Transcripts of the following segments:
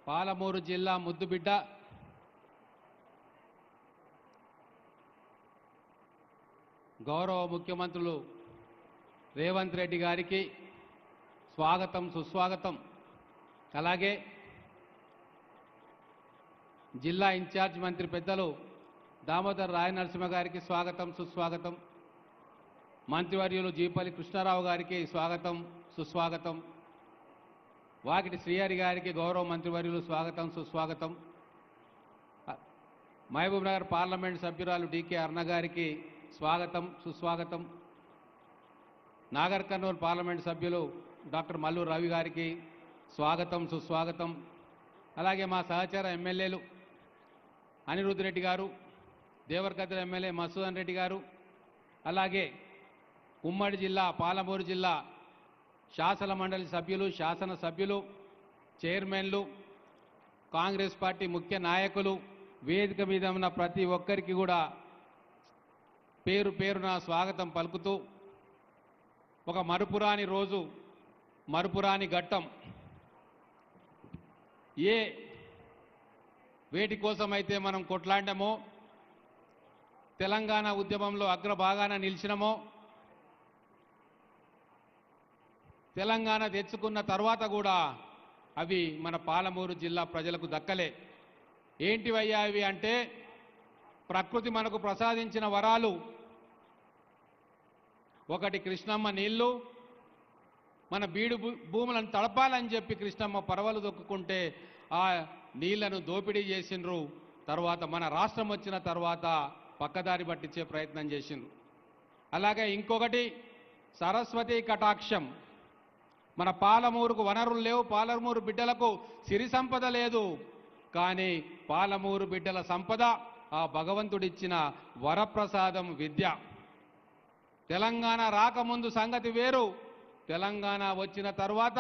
పాలమూరు జిల్లా ముద్దుబిడ్డ గౌరవ ముఖ్యమంత్రులు రేవంత్ రెడ్డి గారికి స్వాగతం సుస్వాగతం. అలాగే జిల్లా ఇన్ఛార్జ్ మంత్రి పెద్దలు దామోదర్ రాయనరసింహ గారికి స్వాగతం సుస్వాగతం. మంత్రివర్యులు జీపల్లి కృష్ణారావు గారికి స్వాగతం సుస్వాగతం. వాకిటి శ్రీహరి గారికి గౌరవ మంత్రివర్యులు స్వాగతం సుస్వాగతం. మహబూబ్ నగర్ పార్లమెంట్ సభ్యురాలు డికే అరుణ గారికి స్వాగతం సుస్వాగతం. నాగర్ కర్నూలు పార్లమెంట్ సభ్యులు డాక్టర్ మల్లు రవి గారికి స్వాగతం సుస్వాగతం. అలాగే మా సహచర ఎమ్మెల్యేలు అనిరుద్ రెడ్డి గారు, దేవరకద్ర ఎమ్మెల్యే మసూదన్ రెడ్డి గారు, అలాగే ఉమ్మడి జిల్లా పాలమూరు జిల్లా శాసన మండలి సభ్యులు, శాసనసభ్యులు, చైర్మన్లు, కాంగ్రెస్ పార్టీ ముఖ్య నాయకులు, వేదిక మీద ఉన్న ప్రతి ఒక్కరికి కూడా పేరు పేరున స్వాగతం పలుకుతూ ఒక మరుపురాని రోజు, మరుపురాని ఘట్టం. ఏ వేటి కోసమైతే మనం కొట్లాడామో, తెలంగాణ ఉద్యమంలో అగ్రభాగాన నిలిచినమో, తెలంగాణ తెచ్చుకున్న తర్వాత కూడా అవి మన పాలమూరు జిల్లా ప్రజలకు దక్కలే. ఏంటివయ్యా అవి అంటే, ప్రకృతి మనకు ప్రసాదించిన వరాలు. ఒకటి కృష్ణమ్మ నీళ్లు. మన బీడు భూములను తడపాలని చెప్పి కృష్ణమ్మ పరవలు దొక్కుకుంటే ఆ నీళ్లను దోపిడీ చేసిండ్రు. తర్వాత మన రాష్ట్రం వచ్చిన తర్వాత పక్కదారి పట్టించే ప్రయత్నం చేసిండ్రు. అలాగే ఇంకొకటి సరస్వతి కటాక్షం. మన పాలమూరుకు వనరులు లేవు, పాలమూరు బిడ్డలకు సిరి సంపద లేదు. కానీ పాలమూరు బిడ్డల సంపద ఆ భగవంతుడిచ్చిన వరప్రసాదం విద్య. తెలంగాణ రాకముందు సంగతి వేరు, తెలంగాణ వచ్చిన తర్వాత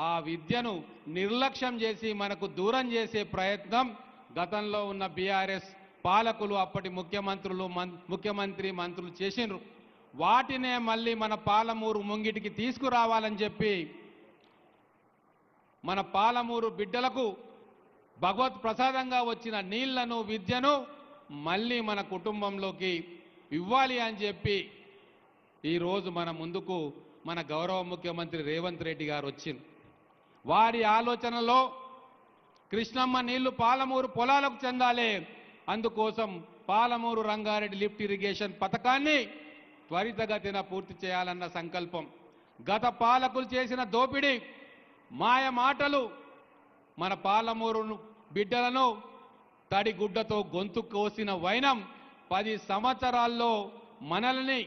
ఆ విద్యను నిర్లక్ష్యం చేసి మనకు దూరం చేసే ప్రయత్నం గతంలో ఉన్న బీఆర్ఎస్ పాలకులు, అప్పటి ముఖ్యమంత్రి మంత్రులు చేసిండ్రు. వాటినే మళ్ళీ మన పాలమూరు ముంగిటికి తీసుకురావాలని చెప్పి మన పాలమూరు బిడ్డలకు భగవత్ ప్రసాదంగా వచ్చిన నీళ్లను, విద్యను మళ్ళీ మన కుటుంబంలోకి ఇవ్వాలి అని చెప్పి ఈరోజు మన ముందుకు మన గౌరవ ముఖ్యమంత్రి రేవంత్ రెడ్డి గారు వచ్చింది. వారి ఆలోచనలో కృష్ణమ్మ నీళ్లు పాలమూరు పొలాలకు చెందాలి. అందుకోసం పాలమూరు రంగారెడ్డి లిఫ్ట్ ఇరిగేషన్ పథకాన్ని త్వరితగతిన పూర్తి చేయాలన్న సంకల్పం. గత పాలకులు చేసిన దోపిడీ, మాయ మాటలు మన పాలమూరు బిడ్డలను తడిగుడ్డతో గొంతు కోసిన వైనం 10 సంవత్సరాల్లో మనల్ని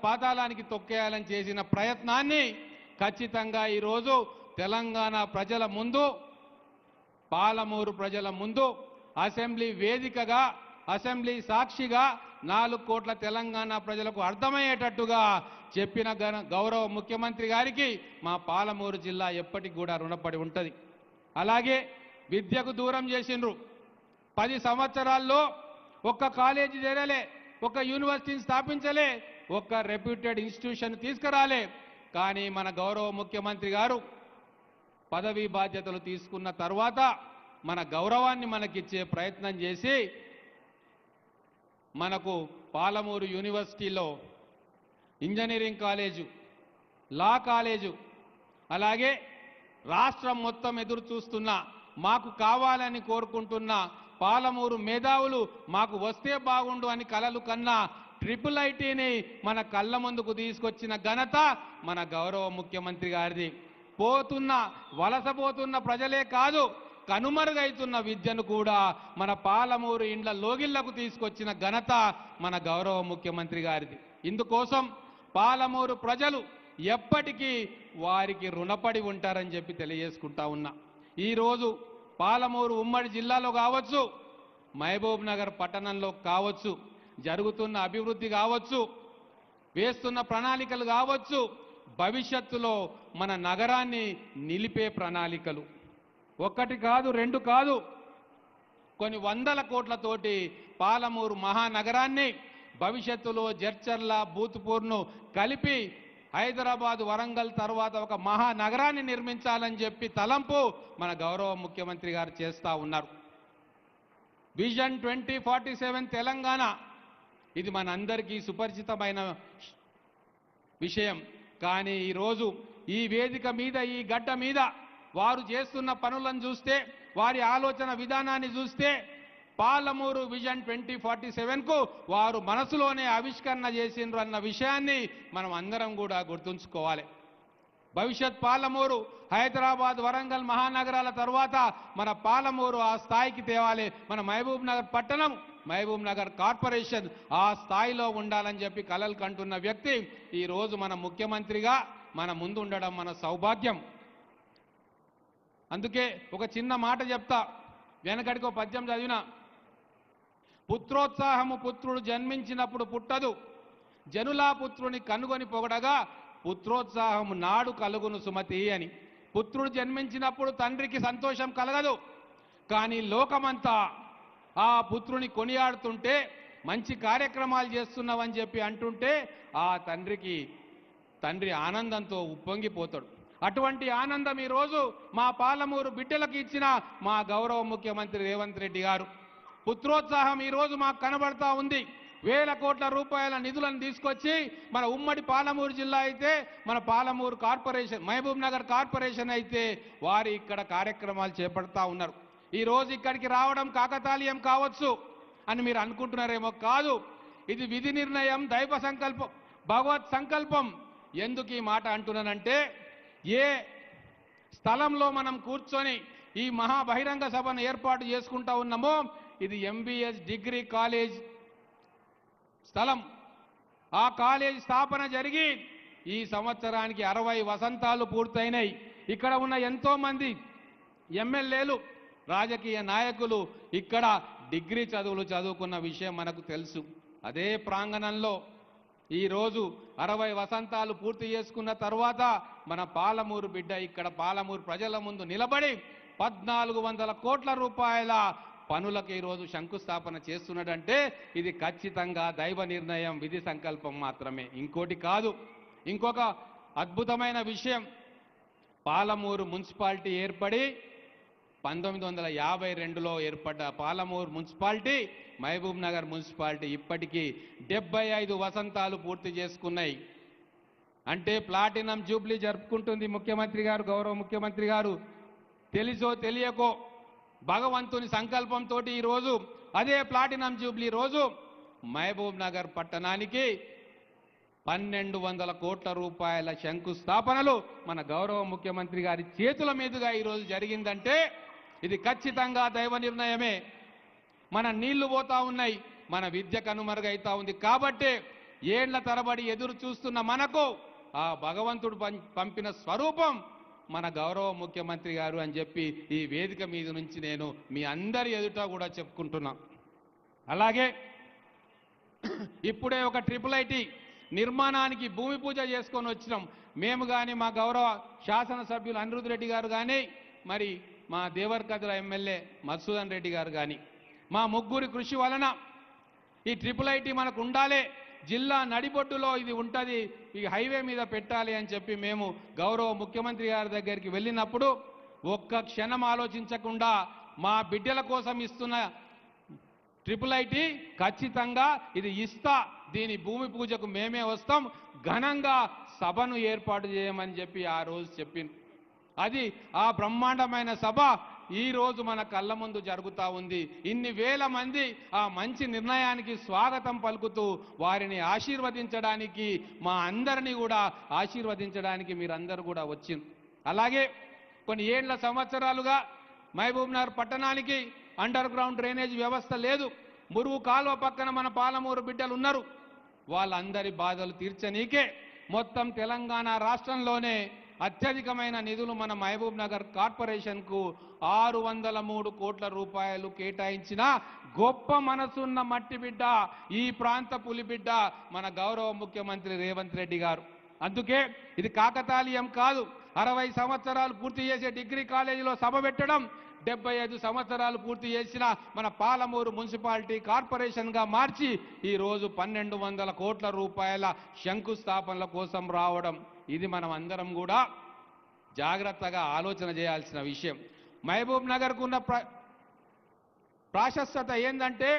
పాతాళానికి తొక్కేయాలని చేసిన ప్రయత్నాన్ని ఖచ్చితంగా ఈరోజు తెలంగాణ ప్రజల ముందు, పాలమూరు ప్రజల ముందు అసెంబ్లీ వేదికగా, అసెంబ్లీ సాక్షిగా 4 కోట్ల తెలంగాణ ప్రజలకు అర్థమయ్యేటట్టుగా చెప్పిన గౌరవ ముఖ్యమంత్రి గారికి మా పాలమూరు జిల్లా ఎప్పటికి కూడా రుణపడి ఉంటుంది. అలాగే విద్యకు దూరం చేసిండ్రు. 10 సంవత్సరాల్లో ఒక్క కాలేజీ చేరలే, ఒక్క యూనివర్సిటీని స్థాపించలే, ఒక్క రెప్యూటెడ్ ఇన్స్టిట్యూషన్ తీసుకురాలే. కానీ మన గౌరవ ముఖ్యమంత్రి గారు పదవీ బాధ్యతలు తీసుకున్న తర్వాత మన గౌరవాన్ని మనకిచ్చే ప్రయత్నం చేసి మనకు పాలమూరు యూనివర్సిటీలో ఇంజనీరింగ్ కాలేజు, లా కాలేజు, అలాగే రాష్ట్రం మొత్తం ఎదురు చూస్తున్న, మాకు కావాలని కోరుకుంటున్న పాలమూరు మేధావులు మాకు వస్తే బాగుండు అని కలలు కన్నా IIITని మన కళ్ళ ముందుకు తీసుకొచ్చిన ఘనత మన గౌరవ ముఖ్యమంత్రి గారిది. వలసపోతున్న ప్రజలే కాదు, కనుమరుగైతున్న విద్యను కూడా మన పాలమూరు ఇండ్ల లోగిళ్లకు తీసుకొచ్చిన ఘనత మన గౌరవ ముఖ్యమంత్రి గారిది. ఇందుకోసం పాలమూరు ప్రజలు ఎప్పటికీ వారికి రుణపడి ఉంటారని చెప్పి తెలియజేసుకుంటా ఉన్నా. ఈరోజు పాలమూరు ఉమ్మడి జిల్లాలో కావచ్చు, మహబూబ్ నగర్ పట్టణంలో కావచ్చు, జరుగుతున్న అభివృద్ధి కావచ్చు, వేస్తున్న ప్రణాళికలు కావచ్చు, భవిష్యత్తులో మన నగరాన్ని నిలిపే ప్రణాళికలు 1 కాదు 2 కాదు, కొన్ని 100 కోట్లతోటి పాలమూరు మహానగరాన్ని భవిష్యత్తులో జడ్చర్ల, బూత్పూర్ను కలిపి హైదరాబాద్ వరంగల్ తర్వాత ఒక మహానగరాన్ని నిర్మించాలని చెప్పి తలంపు మన గౌరవ ముఖ్యమంత్రి గారు చేస్తూ ఉన్నారు. విజన్ 2047 తెలంగాణ ఇది మనందరికీ సుపరిచితమైన విషయం. కానీ ఈరోజు ఈ వేదిక మీద ఈ గడ్డ మీద వారు చేస్తున్న పనులను చూస్తే, వారి ఆలోచన విధానాన్ని చూస్తే పాలమూరు విజన్ 2047కు వారు మనసులోనే ఆవిష్కరణ చేసిండ్రు అన్న విషయాన్ని మనం అందరం కూడా గుర్తుంచుకోవాలి. భవిష్యత్ పాలమూరు హైదరాబాద్ వరంగల్ మహానగరాల తర్వాత మన పాలమూరు ఆ స్థాయికి తేవాలి. మన మహబూబ్ నగర్ పట్టణం, మహబూబ్ నగర్ కార్పొరేషన్ ఆ స్థాయిలో ఉండాలని చెప్పి కలలు కంటున్న వ్యక్తి ఈరోజు మన ముఖ్యమంత్రిగా మన ముందు ఉండడం మన సౌభాగ్యం. అందుకే ఒక చిన్న మాట చెప్తా. వెనకడికి ఒక పద్యం చదివిన, పుత్రోత్సాహము పుత్రుడు జన్మించినప్పుడు పుట్టదు, జనులా పుత్రుని కనుగొని పొగడగా పుత్రోత్సాహము నాడు కలుగును సుమతి అని. పుత్రుడు జన్మించినప్పుడు తండ్రికి సంతోషం కలగదు, కానీ లోకమంతా ఆ పుత్రుని కొనియాడుతుంటే, మంచి కార్యక్రమాలు చేస్తున్నావని చెప్పి అంటుంటే ఆ తండ్రి ఆనందంతో ఉప్పొంగిపోతాడు. అటువంటి ఆనందం ఈరోజు మా పాలమూరు బిడ్డలకు ఇచ్చిన మా గౌరవ ముఖ్యమంత్రి రేవంత్ రెడ్డి గారు. పుత్రోత్సాహం ఈరోజు మాకు కనబడతా ఉంది. వేల కోట్ల రూపాయల నిధులను తీసుకొచ్చి మన ఉమ్మడి పాలమూరు జిల్లా అయితే, మన పాలమూరు కార్పొరేషన్, మహబూబ్ నగర్ కార్పొరేషన్ అయితే వారు ఇక్కడ కార్యక్రమాలు చేపడతా ఉన్నారు. ఈరోజు ఇక్కడికి రావడం కాకతాళీయం కావచ్చు అని మీరు అనుకుంటున్నారేమో. కాదు, ఇది విధి నిర్ణయం, దైవ సంకల్పం, భగవత్ సంకల్పం. ఎందుకు ఈ మాట అంటున్నానంటే, ఏ స్థలంలో మనం కూర్చొని ఈ మహా బహిరంగ సభను ఏర్పాటు చేసుకుంటా ఉన్నామో ఇది ఎంబీఎస్ డిగ్రీ కాలేజ్ స్థలం. ఆ కాలేజ్ స్థాపన జరిగి ఈ సంవత్సరానికి 60 వసంతాలు పూర్తయినాయి. ఇక్కడ ఉన్న ఎంతో మంది ఎమ్మెల్యేలు, రాజకీయ నాయకులు ఇక్కడ డిగ్రీ చదువులు చదువుకున్న విషయం మనకు తెలుసు. అదే ప్రాంగణంలో ఈరోజు 60 వసంతాలు పూర్తి చేసుకున్న తర్వాత మన పాలమూరు బిడ్డ ఇక్కడ పాలమూరు ప్రజల ముందు నిలబడి 1400 కోట్ల రూపాయల పనులకు ఈరోజు శంకుస్థాపన చేస్తున్నాడంటే ఇది ఖచ్చితంగా దైవ నిర్ణయం, విధి సంకల్పం మాత్రమే, ఇంకోటి కాదు. ఇంకొక అద్భుతమైన విషయం, పాలమూరు మున్సిపాలిటీ ఏర్పడి 1952లో ఏర్పడ్డ పాలమూరు మున్సిపాలిటీ, మహబూబ్ నగర్ మున్సిపాలిటీ ఇప్పటికీ 75 వసంతాలు పూర్తి చేసుకున్నాయి. అంటే ప్లాటినం జూబ్లీ జరుపుకుంటుంది ముఖ్యమంత్రి గారు, గౌరవ ముఖ్యమంత్రి గారు. తెలుసో తెలియకో భగవంతుని సంకల్పంతో ఈరోజు అదే ప్లాటినం జూబ్లీ రోజు మహబూబ్ నగర్ పట్టణానికి 1200 కోట్ల రూపాయల శంకుస్థాపనలు మన గౌరవ ముఖ్యమంత్రి గారి చేతుల మీదుగా ఈరోజు జరిగిందంటే ఇది ఖచ్చితంగా దైవ నిర్ణయమే. మన నీళ్లు పోతా ఉన్నాయి, మన విద్య కనుమరుగైతా ఉంది. కాబట్టి ఏళ్ల తరబడి ఎదురు చూస్తున్న మనకు ఆ భగవంతుడు పంపిన స్వరూపం మన గౌరవ ముఖ్యమంత్రి గారు అని చెప్పి ఈ వేదిక మీద నుంచి నేను మీ అందరి ఎదుట కూడా చెప్పుకుంటున్నా. అలాగే ఇప్పుడే ఒక IIIT నిర్మాణానికి భూమి పూజ చేసుకొని వచ్చినాం మేము కానీ, మా గౌరవ శాసనసభ్యులు అనిరుద్ రెడ్డి గారు కానీ, మరి మా దేవరకద్ర ఎమ్మెల్యే మధుసూదన్ రెడ్డి గారు కానీ, మా ముగ్గురి కృషి వలన ఈ IIIT మనకు ఉండాలి, జిల్లా నడిబొడ్డులో ఇది ఉంటుంది, ఈ హైవే మీద పెట్టాలి అని చెప్పి మేము గౌరవ ముఖ్యమంత్రి గారి దగ్గరికి వెళ్ళినప్పుడు ఒక్క క్షణం ఆలోచించకుండా మా బిడ్డల కోసం ఇస్తున్న IIIT ఖచ్చితంగా ఇది ఇస్తా, దీని భూమి పూజకు మేమే వస్తాం, ఘనంగా సభను ఏర్పాటు చేయమని చెప్పి ఆ రోజు చెప్పింది. అది ఆ బ్రహ్మాండమైన సభ ఈ రోజు మన కళ్ళ ముందు జరుగుతూ ఉంది. ఇన్ని వేల మంది ఆ మంచి నిర్ణయానికి స్వాగతం పలుకుతూ వారిని ఆశీర్వదించడానికి, మా అందరినీ కూడా ఆశీర్వదించడానికి మీరందరూ కూడా వచ్చింది. అలాగే కొన్ని ఏళ్ల సంవత్సరాలుగా మహబూబ్ నగర్ పట్టణానికి అండర్ గ్రౌండ్ డ్రైనేజ్ వ్యవస్థ లేదు. మురుగు కాలువ పక్కన మన పాలమూరు బిడ్డలు ఉన్నారు. వాళ్ళందరి బాధలు తీర్చనీకే మొత్తం తెలంగాణ రాష్ట్రంలోనే అత్యధికమైన నిధులు మన మహబూబ్ నగర్ కార్పొరేషన్కు 603 కోట్ల రూపాయలు కేటాయించిన గొప్ప మనసున్న మట్టి బిడ్డ, ఈ ప్రాంత పులి బిడ్డ మన గౌరవ ముఖ్యమంత్రి రేవంత్ రెడ్డి గారు. అందుకే ఇది కాకతాళీయం కాదు. 60 సంవత్సరాలు పూర్తి చేసే డిగ్రీ కాలేజీలో సభ పెట్టడం, 75 సంవత్సరాలు పూర్తి చేసిన మన పాలమూరు మున్సిపాలిటీ కార్పొరేషన్గా మార్చి ఈరోజు 1200 కోట్ల రూపాయల శంకుస్థాపనల కోసం రావడం, ఇది మనం అందరం కూడా జాగ్రత్తగా ఆలోచన చేయాల్సిన విషయం. మహబూబ్ నగర్కు ఉన్న ప్రాశస్త్యత ఏందంటే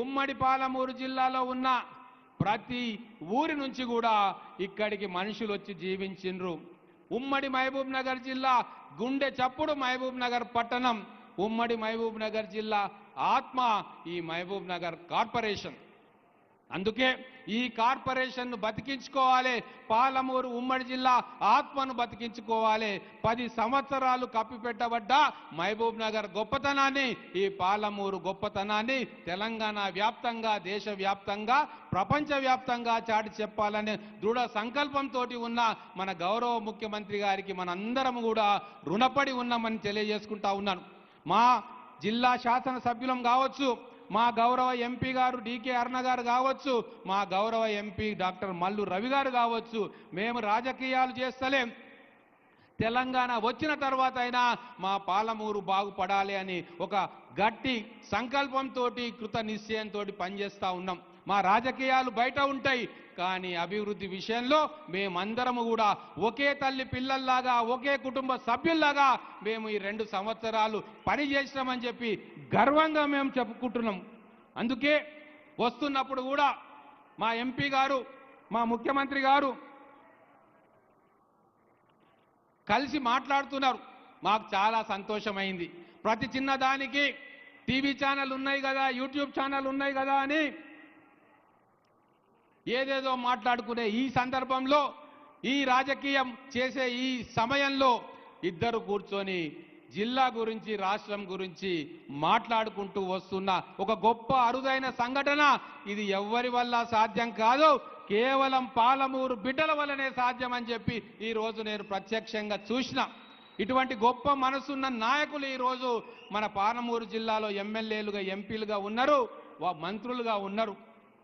ఉమ్మడి పాలమూరు జిల్లాలో ఉన్న ప్రతి ఊరి నుంచి కూడా ఇక్కడికి మనుషులు వచ్చి జీవించిండ్రు. ఉమ్మడి మహబూబ్ నగర్ జిల్లా గుండె చప్పుడు మహబూబ్ నగర్ పట్టణం, ఉమ్మడి మహబూబ్ నగర్ జిల్లా ఆత్మ ఈ మహబూబ్ నగర్ కార్పొరేషన్. అందుకే ఈ కార్పొరేషన్ను బతికించుకోవాలి, పాలమూరు ఉమ్మడి జిల్లా ఆత్మను బతికించుకోవాలి. 10 సంవత్సరాలు కప్పిపెట్టబడ్డ మహబూబ్ నగర్ గొప్పతనాన్ని, ఈ పాలమూరు గొప్పతనాన్ని తెలంగాణ వ్యాప్తంగా, దేశవ్యాప్తంగా, ప్రపంచవ్యాప్తంగా చాటి చెప్పాలనే దృఢ సంకల్పంతో ఉన్న మన గౌరవ ముఖ్యమంత్రి గారికి మనందరం కూడా రుణపడి ఉన్నామని తెలియజేసుకుంటా ఉన్నాను. మా జిల్లా శాసనసభ్యులం కావచ్చు, మా గౌరవ ఎంపీ గారు డీకే అరుణ గారు కావచ్చు, మా గౌరవ ఎంపీ డాక్టర్ మల్లు రవి గారు కావచ్చు, మేము రాజకీయాలు చేస్తలేం, తెలంగాణ వచ్చిన తర్వాత అయినా మా పాలమూరు బాగుపడాలి అని ఒక గట్టి సంకల్పంతో, కృత నిశ్చయంతో పనిచేస్తూ ఉన్నాం. మా రాజకీయాలు బయట ఉంటాయి, కానీ అభివృద్ధి విషయంలో మేమందరము కూడా ఒకే తల్లి పిల్లల్లాగా, ఒకే కుటుంబ సభ్యుల్లాగా మేము ఈ 2 సంవత్సరాలు పని చేసినామని చెప్పి గర్వంగా మేము చెప్పుకుంటున్నాం. అందుకే వస్తున్నప్పుడు కూడా మా ఎంపీ గారు, మా ముఖ్యమంత్రి గారు కలిసి మాట్లాడుతున్నారు. మాకు చాలా సంతోషమైంది. ప్రతి చిన్నదానికి టీవీ ఛానల్ ఉన్నాయి కదా, యూట్యూబ్ ఛానల్ ఉన్నాయి కదా అని ఏదేదో మాట్లాడుకునే ఈ సందర్భంలో, ఈ రాజకీయం చేసే ఈ సమయంలో ఇద్దరు కూర్చొని జిల్లా గురించి, రాష్ట్రం గురించి మాట్లాడుకుంటూ వస్తున్న ఒక గొప్ప అరుదైన సంఘటన ఇది. ఎవ్వరి వల్ల సాధ్యం కాదు, కేవలం పాలమూరు బిడ్డల వల్లనే సాధ్యం అని చెప్పి ఈరోజు నేను ప్రత్యక్షంగా చూసిన. ఇటువంటి గొప్ప మనసున్న నాయకులు ఈరోజు మన పాలమూరు జిల్లాలో ఎమ్మెల్యేలుగా, ఎంపీలుగా ఉన్నారు, మంత్రులుగా ఉన్నారు.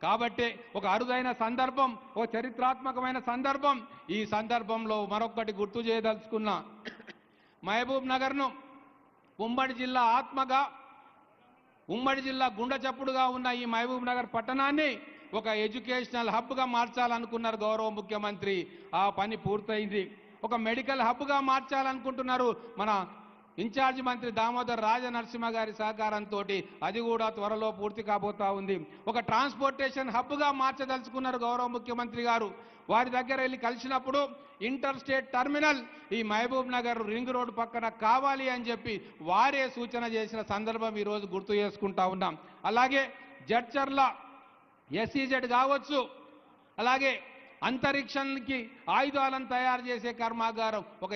కాబట్టి ఒక అరుదైన సందర్భం, ఒక చరిత్రాత్మకమైన సందర్భం. ఈ సందర్భంలో మరొకటి గుర్తు చేయదలుచుకున్నా. మహబూబ్ నగర్ను ఉమ్మడి జిల్లా ఆత్మగా, ఉమ్మడి జిల్లా గుండె చప్పుడుగా ఉన్న ఈ మహబూబ్ నగర్ పట్టణాన్ని ఒక ఎడ్యుకేషనల్ హబ్గా మార్చాలనుకున్నారు గౌరవ ముఖ్యమంత్రి. ఆ పని పూర్తయింది. ఒక మెడికల్ హబ్గా మార్చాలనుకుంటున్నారు మన ఇన్ఛార్జ్ మంత్రి దామోదర్ రాజనరసింహ గారి సహకారంతో. అది కూడా త్వరలో పూర్తి కాబోతా ఉంది. ఒక ట్రాన్స్పోర్టేషన్ హబ్గా మార్చదలుచుకున్నారు గౌరవ ముఖ్యమంత్రి గారు. వారి దగ్గర వెళ్ళి కలిసినప్పుడు ఇంటర్ స్టేట్ టర్మినల్ ఈ మహబూబ్ నగర్ రింగ్ రోడ్డు పక్కన కావాలి అని చెప్పి వారే సూచన చేసిన సందర్భం ఈరోజు గుర్తు చేసుకుంటా ఉన్నాం. అలాగే జడ్చర్ల ఎస్ఈజెడ్ కావచ్చు, అలాగే అంతరిక్షానికి ఆయుధాలను తయారు చేసే కర్మాగారం, ఒక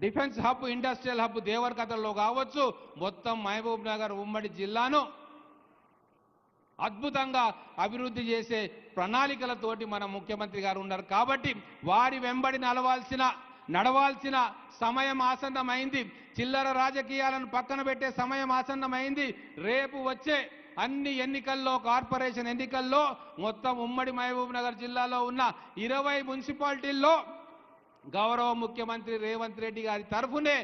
డిఫెన్స్ హబ్, ఇండస్ట్రియల్ హబ్ దేవరకథలో కావచ్చు, మొత్తం మహబూబ్ నగర్ ఉమ్మడి జిల్లాను అద్భుతంగా అభివృద్ధి చేసే ప్రణాళికలతోటి మన ముఖ్యమంత్రి గారు ఉన్నారు. కాబట్టి వారి వెంబడి నడవాల్సిన సమయం ఆసన్నమైంది. చిల్లర రాజకీయాలను పక్కన పెట్టే సమయం ఆసన్నమైంది. రేపు వచ్చే అన్ని ఎన్నికల్లో, కార్పొరేషన్ ఎన్నికల్లో మొత్తం ఉమ్మడి మహబూబ్ నగర్ జిల్లాలో ఉన్న 20 మున్సిపాలిటీల్లో గౌరవ ముఖ్యమంత్రి రేవంత్ రెడ్డి గారి తరఫునే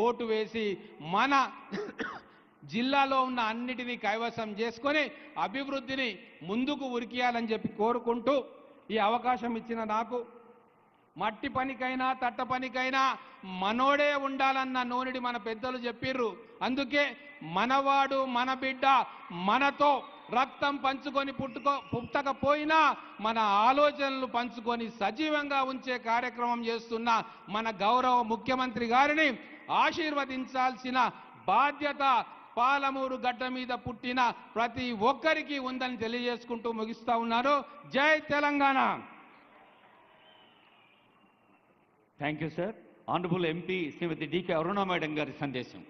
ఓటు వేసి మన జిల్లాలో ఉన్న అన్నిటినీ కైవసం చేసుకొని అభివృద్ధిని ముందుకు ఉరికియాలని చెప్పి కోరుకుంటూ, ఈ అవకాశం ఇచ్చిన నాకు, మట్టి పనికైనా తట్ట పనికైనా మనోడే ఉండాలన్న నూనెడి మన పెద్దలు చెప్పిర్రు. అందుకే మనవాడు, మన బిడ్డ మనతో రక్తం పంచుకొని పుట్టకపోయినా మన ఆలోచనలు పంచుకొని సజీవంగా ఉంచే కార్యక్రమం చేస్తున్న మన గౌరవ ముఖ్యమంత్రి గారిని ఆశీర్వదించాల్సిన బాధ్యత పాలమూరు గడ్డ మీద పుట్టిన ప్రతి ఒక్కరికి ఉందని తెలియజేసుకుంటూ ముగిస్తా ఉన్నారు. జై Telangana. Thank you sir. Honourable MP Shrimati DK Aruna madam గారి సందేశం.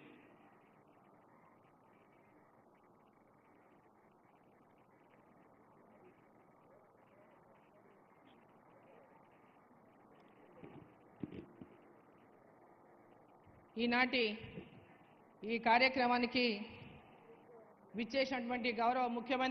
ఈనాటి ఈ కార్యక్రమానికి విచ్చేసినటువంటి గౌరవ ముఖ్యమంత్రి